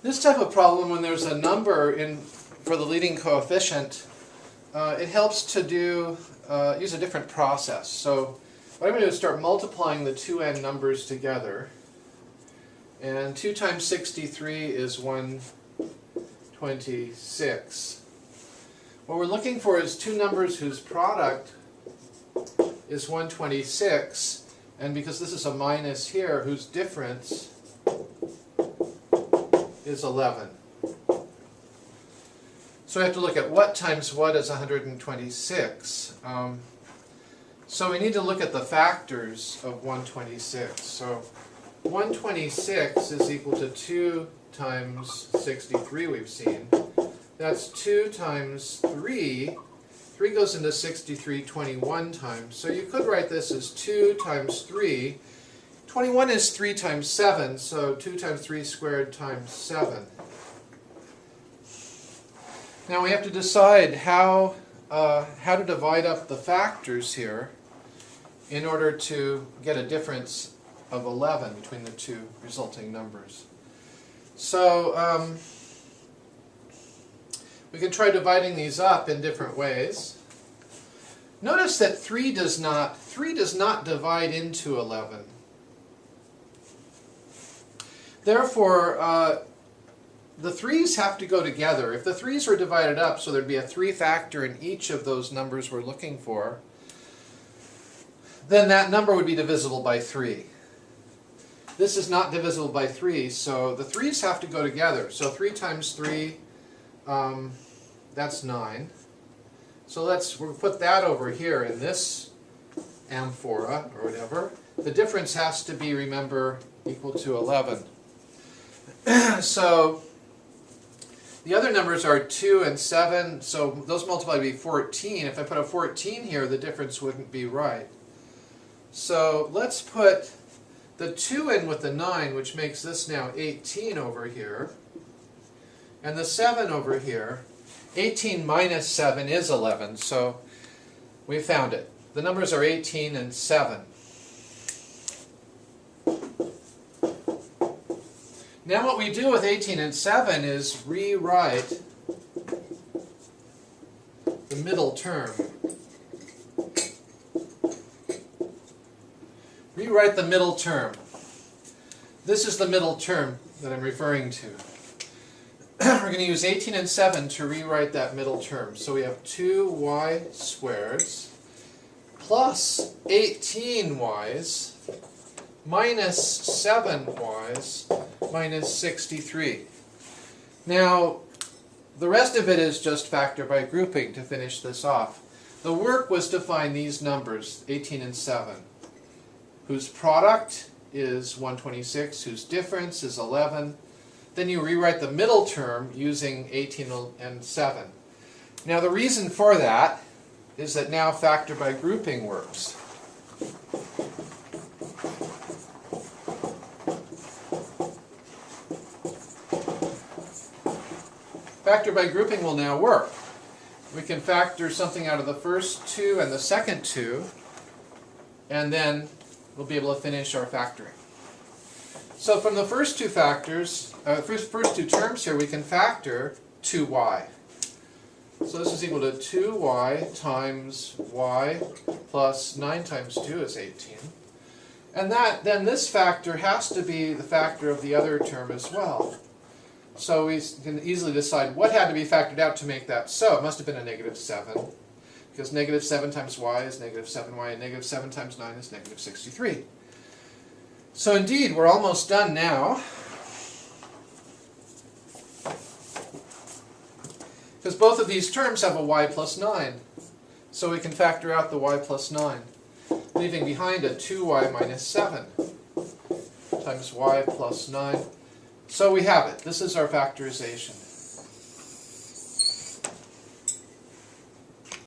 This type of problem, when there's a number for the leading coefficient, it helps to use a different process. So what I'm going to do is start multiplying the two n numbers together. And 2 times 63 is 126. What we're looking for is two numbers whose product is 126, and because this is a minus here, whose difference is 11. So we have to look at what times what is 126. So we need to look at the factors of 126. So 126 is equal to 2 times 63 we've seen. That's 2 times 3. 3 goes into 63 21 times. So you could write this as 2 times 3. 21 is 3 times 7, so 2 times 3 squared times 7. Now we have to decide how to divide up the factors here in order to get a difference of 11 between the two resulting numbers. So we can try dividing these up in different ways. Notice that 3 does not divide into 11. Therefore, the 3's have to go together. If the 3's were divided up, so there'd be a 3 factor in each of those numbers we're looking for, then that number would be divisible by 3. This is not divisible by 3, so the 3's have to go together. So 3 times 3, that's 9. So we'll put that over here in this amphora, or whatever. The difference has to be, remember, equal to 11. So the other numbers are 2 and 7, so those multiply to be 14. If I put a 14 here, the difference wouldn't be right. So let's put the 2 in with the 9, which makes this now 18 over here, and the 7 over here. 18 minus 7 is 11, so we found it. The numbers are 18 and 7. Now what we do with 18 and 7 is rewrite the middle term. Rewrite the middle term. This is the middle term that I'm referring to. We're going to use 18 and 7 to rewrite that middle term. So we have 2y squareds plus 18y's minus 7y's minus 63. Now, the rest of it is just factor by grouping to finish this off. The work was to find these numbers, 18 and 7, whose product is 126, whose difference is 11. Then you rewrite the middle term using 18 and 7. Now the reason for that is that now factor by grouping works. Factor by grouping will now work. We can factor something out of the first 2 and the second 2, and then we'll be able to finish our factoring. So from the first two factors, first two terms here, we can factor 2y. So this is equal to 2y times y plus 9 times 2 is 18. And then this factor has to be the factor of the other term as well. So we can easily decide what had to be factored out to make that so. It must have been a negative 7, because negative 7 times y is negative 7y, and negative 7 times 9 is negative 63. So indeed, we're almost done now, because both of these terms have a y plus 9. So we can factor out the y plus 9, leaving behind a 2y minus 7 times y plus 9. So we have it. This is our factorization.